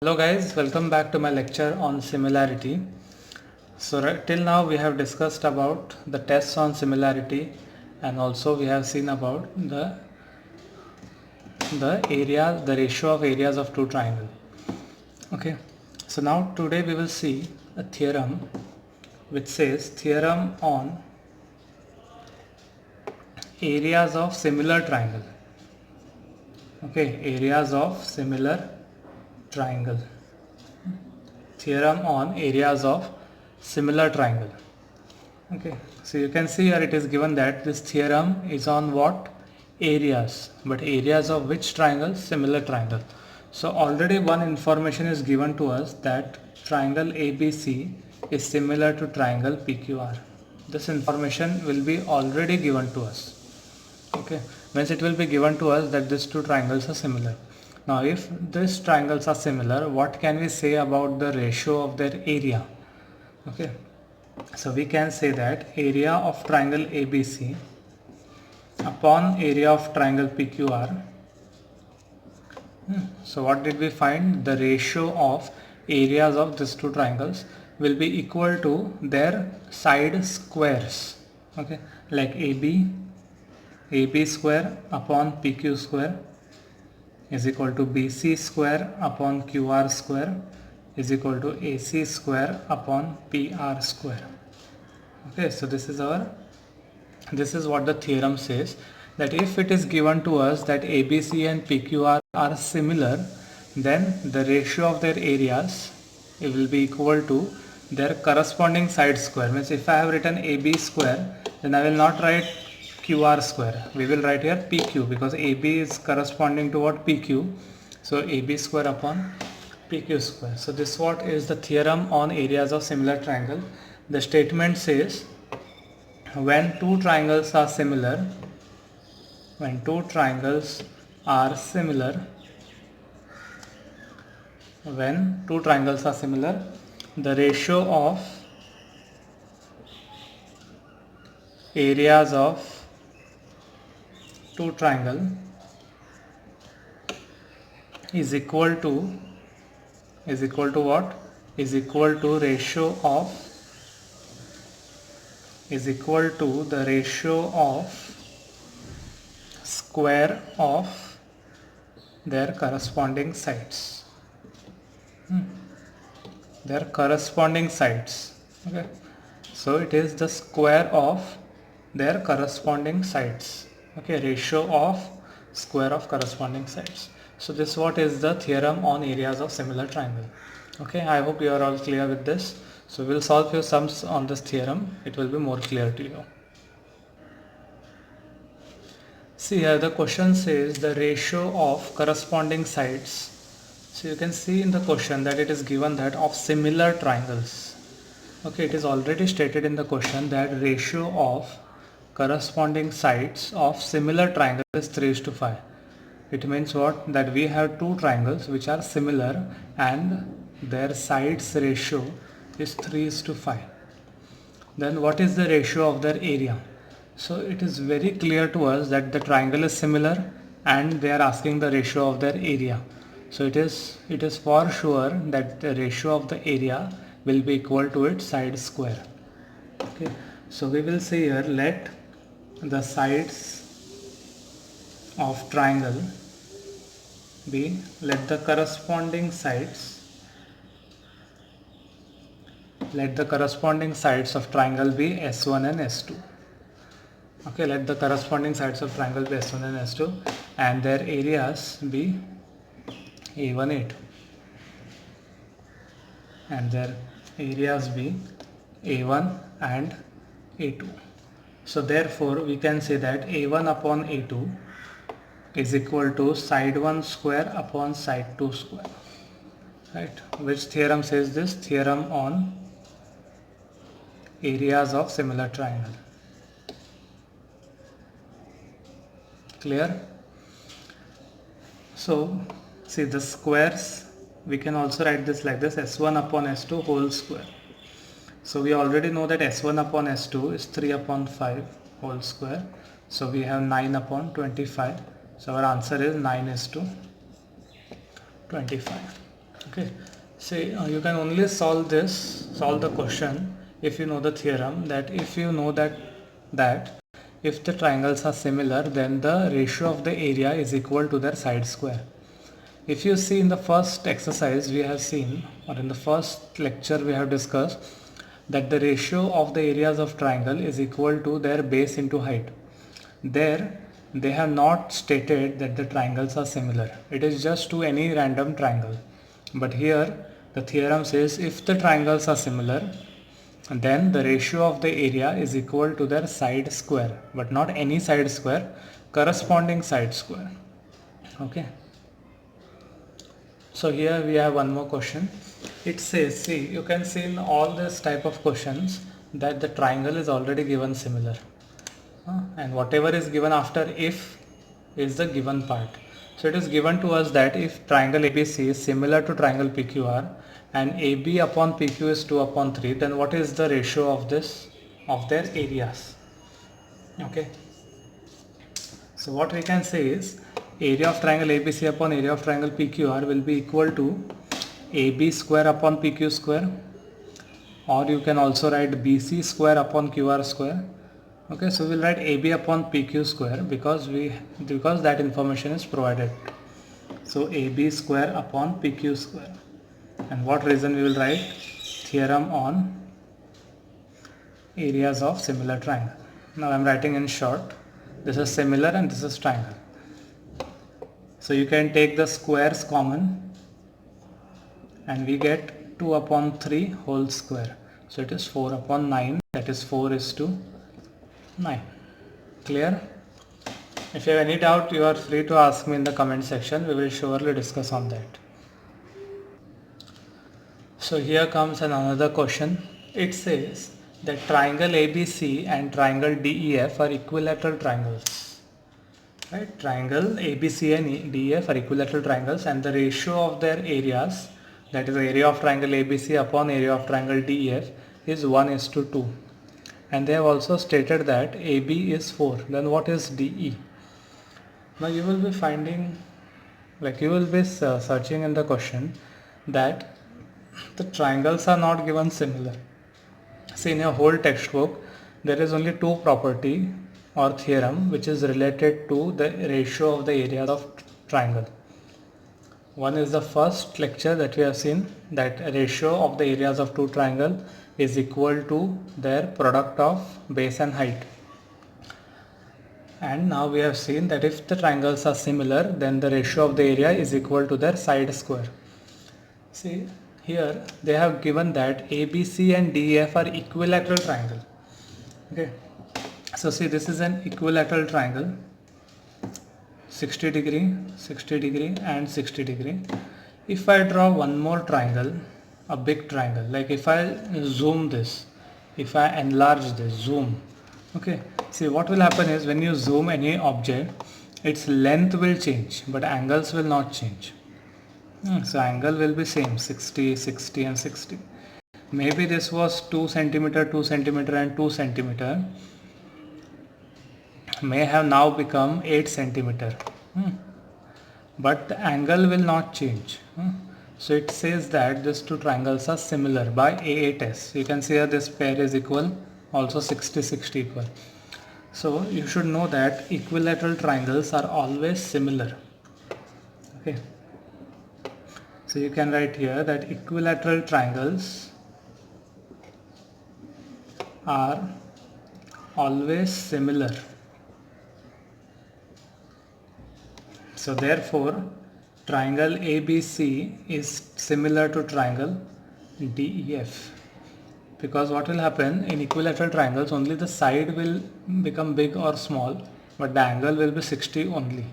Hello guys, welcome back to my lecture on similarity. So till now we have discussed about the tests on similarity, and also we have seen about the ratio of areas of two triangles. Okay, so now today we will see a theorem which says theorem on areas of similar triangle. Okay, areas of similar triangle. Theorem on areas of similar triangle. Okay, so you can see here it is given that this theorem is on what? Areas, but areas of which triangle? Similar triangle. So already one information is given to us that triangle ABC is similar to triangle PQR. This information will be already given to us. Okay, means it will be given to us that these two triangles are similar. Now if these triangles are similar, what can we say about the ratio of their area? Okay, so we can say that area of triangle ABC upon area of triangle PQR. So what did we find? The ratio of areas of these two triangles will be equal to their side squares. Okay, like AB square upon PQ square is equal to BC square upon QR square is equal to AC square upon PR square. Okay, so this is what the theorem says, that if it is given to us that ABC and PQR are similar, then the ratio of their areas, it will be equal to their corresponding side square. Means if I have written AB square, then I will not write QR square. We will write here PQ, because AB is corresponding to what? PQ. So AB square upon PQ square. So this what is the theorem on areas of similar triangle. The statement says when two triangles are similar, when two triangles are similar, when two triangles are similar, the ratio of areas of two triangle is equal to what? Is equal to ratio of, is equal to the ratio of square of their corresponding sides. Their corresponding sides. Okay, so it is the square of their corresponding sides. Okay, ratio of square of corresponding sides. So this what is the theorem on areas of similar triangle. Okay, I hope you are all clear with this. So we'll solve few sums on this theorem. It will be more clear to you. See here the question says the ratio of corresponding sides. So you can see in the question that it is given that of similar triangles. Okay, it is already stated in the question that ratio of corresponding sides of similar triangle is 3:5. It means what? That we have two triangles which are similar and their sides ratio is 3:5. Then what is the ratio of their area? So it is very clear to us that the triangle is similar and they are asking the ratio of their area. So it is for sure that the ratio of the area will be equal to its side square. Okay, so we will say here, let the sides of triangle be, let the corresponding sides of triangle be S1 and S2. Okay, let the corresponding sides of triangle be S1 and S2 and their areas be A1, A2 and their areas be A1 and A2. So therefore we can say that A1 upon A2 is equal to side 1 square upon side 2 square. Right? Which theorem says this? Theorem on areas of similar triangle. Clear? So see the squares, we can also write this like this, S1 upon S2 whole square. So we already know that S1 upon S2 is 3 upon 5 whole square. So we have 9 upon 25. So our answer is 9:25. Okay, see, you can only solve the question if you know the theorem, that if you know that if the triangles are similar, then the ratio of the area is equal to their side square. If you see in the first exercise we have seen, or in the first lecture we have discussed, that the ratio of the areas of triangle is equal to their base into height. There they have not stated that the triangles are similar. It is just to any random triangle. But here the theorem says if the triangles are similar, then the ratio of the area is equal to their side square, but not any side square, corresponding side square. Okay. So here we have one more question. It says, see, you can see in all this type of questions that the triangle is already given similar. And whatever is given after if is the given part. So it is given to us that if triangle ABC is similar to triangle PQR and AB upon PQ is 2 upon 3, then what is the ratio of their areas? Okay. So what we can say is area of triangle ABC upon area of triangle PQR will be equal to AB square upon PQ square, or you can also write BC square upon QR square. Okay, so we'll write AB upon PQ square because that information is provided. So AB square upon PQ square. And what reason we will write? Theorem on areas of similar triangle. Now I am writing in short. This is similar and this is triangle. So you can take the squares common and we get 2 upon 3 whole square. So it is 4 upon 9, that is 4 is to 9. Clear? If you have any doubt, you are free to ask me in the comment section. We will surely discuss on that. So here comes another question. It says that triangle ABC and triangle DEF are equilateral triangles. Right? Triangle ABC and DEF are equilateral triangles, and the ratio of their areas, that is the area of triangle ABC upon area of triangle DEF, is 1:2. And they have also stated that AB is 4. Then what is DE? Now you will be finding, you will be searching in the question that the triangles are not given similar. See, in your whole textbook there is only two property or theorem which is related to the ratio of the areas of triangle. One is the first lecture that we have seen, that ratio of the areas of two triangle is equal to their product of base and height. And now we have seen that if the triangles are similar, then the ratio of the area is equal to their side square. See, here they have given that ABC and DEF are equilateral triangle. Okay, so see, this is an equilateral triangle, 60 degree, 60 degree and 60 degree. If I draw one more triangle, a big triangle, like if I zoom this, if I enlarge this, zoom, okay, see what will happen is when you zoom any object, its length will change but angles will not change. So angle will be same, 60, 60 and 60. Maybe this was 2 centimeter, 2 centimeter and 2 centimeter, may have now become 8 centimeter. But the angle will not change. So it says that these two triangles are similar by AA test. You can see that this pair is equal, also 60, 60 equal. So you should know that equilateral triangles are always similar. Okay. So you can write here that equilateral triangles are always similar. So therefore triangle ABC is similar to triangle DEF, because what will happen in equilateral triangles, only the side will become big or small but the angle will be 60 only.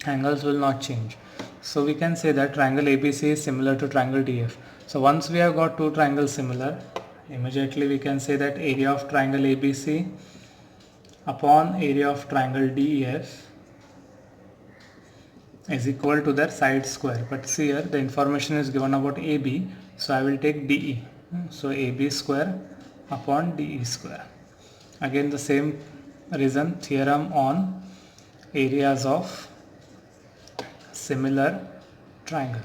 Angles will not change. So we can say that triangle ABC is similar to triangle DF. So once we have got two triangles similar, immediately we can say that area of triangle ABC upon area of triangle DEF is equal to their side square. But see here the information is given about AB, so I will take DE. So AB square upon DE square. Again the same reason, theorem on areas of similar triangle.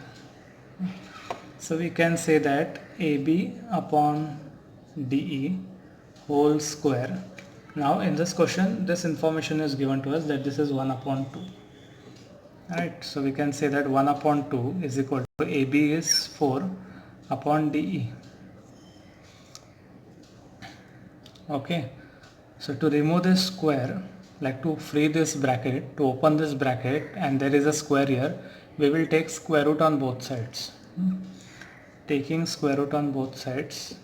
So we can say that AB upon DE whole square. Now in this question, this information is given to us that this is 1 upon 2. Right, so we can say that 1 upon 2 is equal to AB is 4 upon DE. Okay, so to remove this square, like to free this bracket, to open this bracket, and there is a square here, we will take square root on both sides. Taking square root on both sides,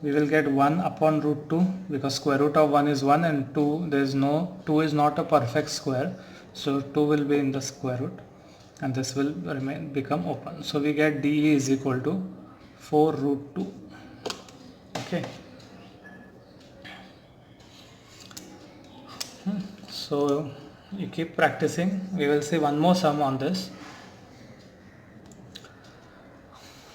we will get 1 upon root 2, because square root of 1 is 1 and 2, there is no, 2 is not a perfect square, so 2 will be in the square root and this will become open. So we get DE is equal to 4 root 2. Okay. So you keep practicing. We will see one more sum on this.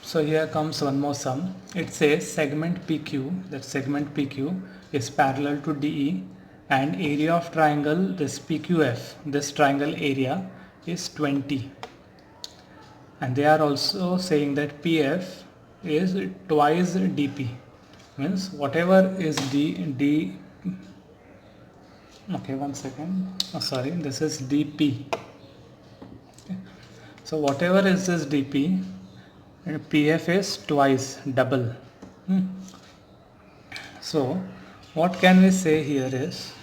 So here comes one more sum. It says segment PQ, that segment PQ is parallel to DE, and area of triangle, this PQF, this triangle area is 20. And they are also saying that PF is twice DP. Means whatever is D, okay, one second. Oh, sorry, this is DP. Okay. So whatever is this DP, PF is twice, double. So what can we say here is,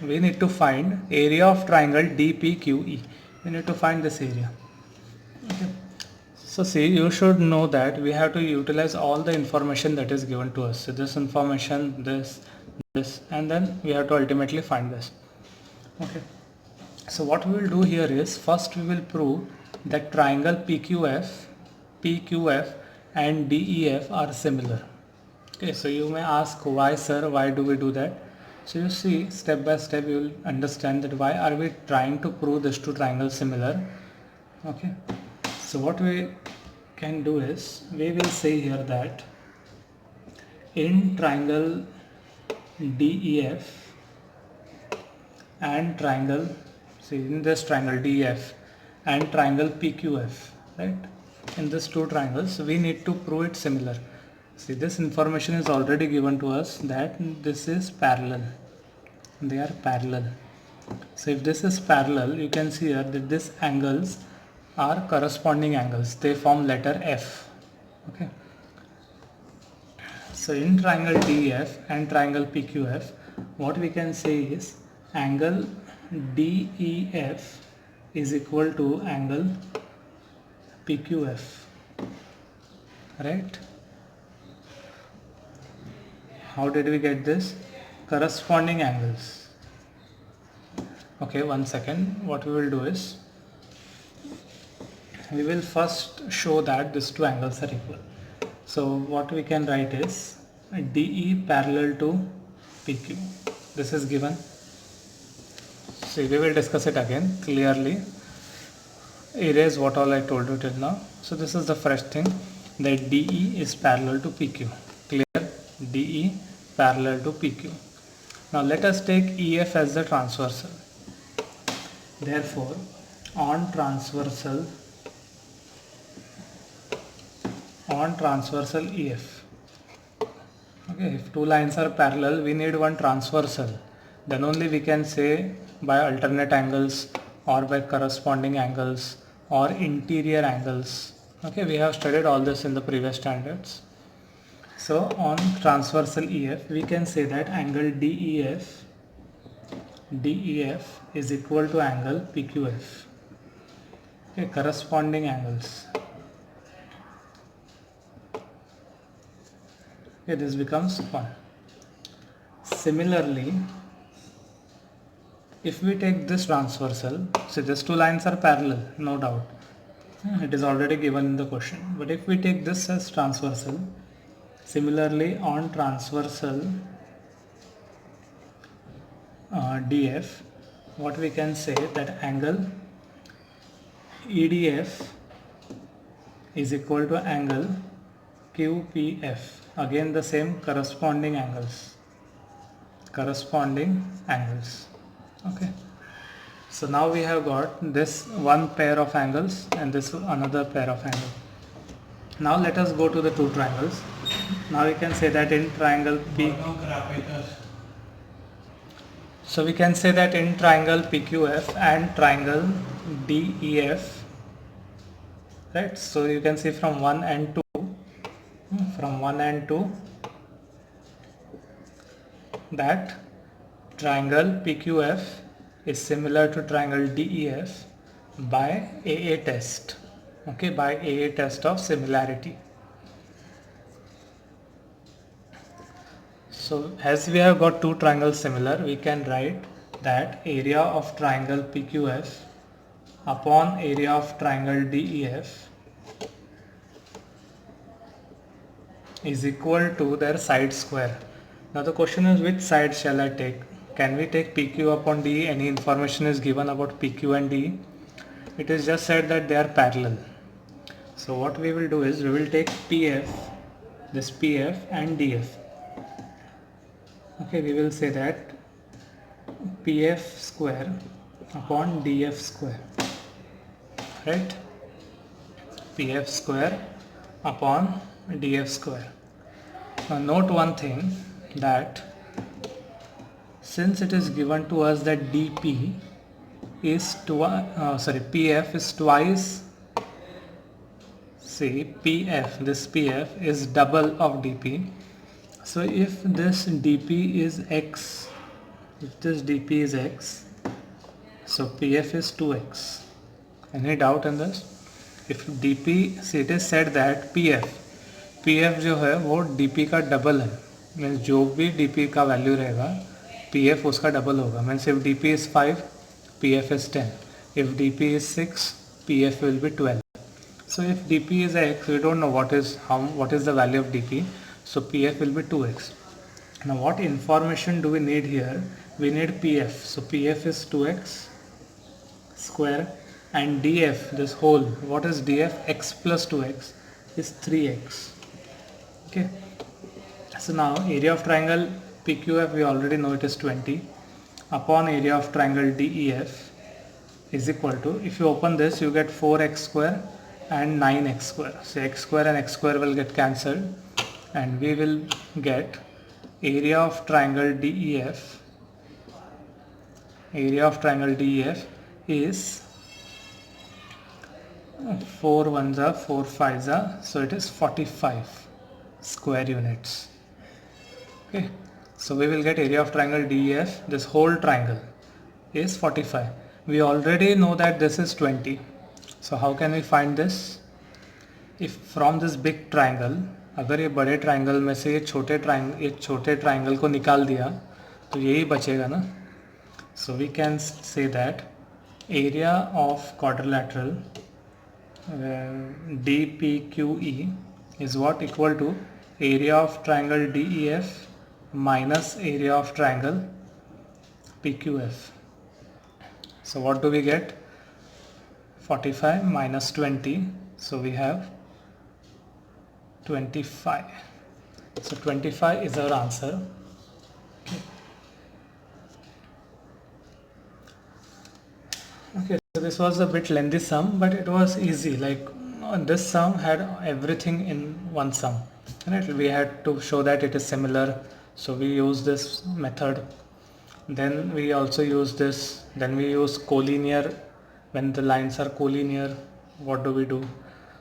we need to find area of triangle DPQE. We need to find this area. Okay. So see, you should know that we have to utilize all the information that is given to us. So this information, this, and then we have to ultimately find this. Okay. So what we will do here is, first we will prove that triangle PQF and DEF are similar. Okay, so you may ask, why sir, why do we do that? So you see, step by step you will understand that why are we trying to prove these two triangles similar. Okay, so what we can do is, we will say here that in triangle DEF and triangle, see in this triangle DEF and triangle PQF, right, in these two triangles we need to prove it similar. See, this information is already given to us that this is parallel, they are parallel. So if this is parallel, you can see here that these angles are corresponding angles, they form letter F. Okay, so in triangle DEF and triangle PQF, what we can say is angle DEF is equal to angle PQF, right? How did we get this? Corresponding angles. Okay, one second. What we will do is, we will first show that these two angles are equal. So what we can write is DE parallel to PQ. This is given. See, we will discuss it again clearly. Erase what all I told you till now. So this is the first thing, that DE is parallel to PQ. Clear? DE parallel to PQ. Now let us take EF as the transversal. Therefore, on transversal EF. Okay, if two lines are parallel, we need one transversal. Then only we can say by alternate angles or by corresponding angles or interior angles. Okay, we have studied all this in the previous standards. So on transversal EF, we can say that angle DEF is equal to angle PQF. Okay, corresponding angles. Okay, this becomes 1. Similarly, if we take this transversal, so these two lines are parallel, no doubt. It is already given in the question. But if we take this as transversal, similarly on transversal DF, what we can say that angle EDF is equal to angle QPF. Again the same corresponding angles. Okay. So now we have got this one pair of angles and this another pair of angles. Now let us go to the two triangles. Now we can say that in triangle P. So we can say that in triangle PQF and triangle DEF, right? So you can see from 1 and 2, that triangle PQF is similar to triangle DEF by AA test, okay, by AA test of similarity. So as we have got two triangles similar, we can write that area of triangle PQF upon area of triangle DEF is equal to their side square. Now the question is, which side shall I take? Can we take PQ upon DE? Any information is given about PQ and DE? It is just said that they are parallel. So what we will do is, we will take PF, this PF and DF. Okay, we will say that PF square upon DF square, right? PF square upon DF square. Now note one thing, that since it is given to us that DP is PF is twice, see PF, this PF is double of DP. So if this DP is X, so PF is 2X. Any doubt in this? If DP, see it is said that PF जो है वो DP का double है, means जो भी DP का value रहेगा PF उसका डबल होगा. Means if DP is 5, PF is 10. If DP is 6, PF will be 12. So if DP is X, we don't know what is the value of DP. So PF will be 2X. Now what information do we need here? We need PF. So PF is 2X square, and DF, this whole, what is DF? X plus 2X is 3X. Okay. So now area of triangle PQF, we already know it is 20 upon area of triangle DEF is equal to, if you open this, you get 4X square and 9X square. So X square and X square will get cancelled, and we will get area of triangle DEF. Area of triangle DEF is 4 1s are 4 5s are, so it is 45 square units. Okay, so we will get area of triangle DEF, this whole triangle is 45. We already know that this is 20. So how can we find this? If from this big triangle, अगर ये बड़े triangle में से ये छोटे triangle को निकाल दिया तो यही बचेगा ना. So we can say that area of quadrilateral DPQE is what? Equal to area of triangle DEF minus area of triangle PQF. So what do we get? 45 minus 20, so we have 25. So 25 is our answer. Okay, so this was a bit lengthy sum, but it was easy. Like this sum had everything in one sum, right? We had to show that it is similar, so we use this method. Then we also use this. Then we use collinear. When the lines are collinear, what do we do?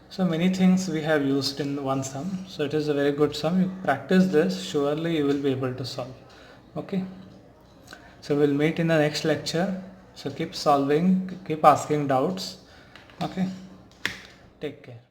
So many things we have used in one sum. So it is a very good sum. You practice this, surely you will be able to solve. Okay. So we'll meet in the next lecture. So keep solving, keep asking doubts. Okay. Take care.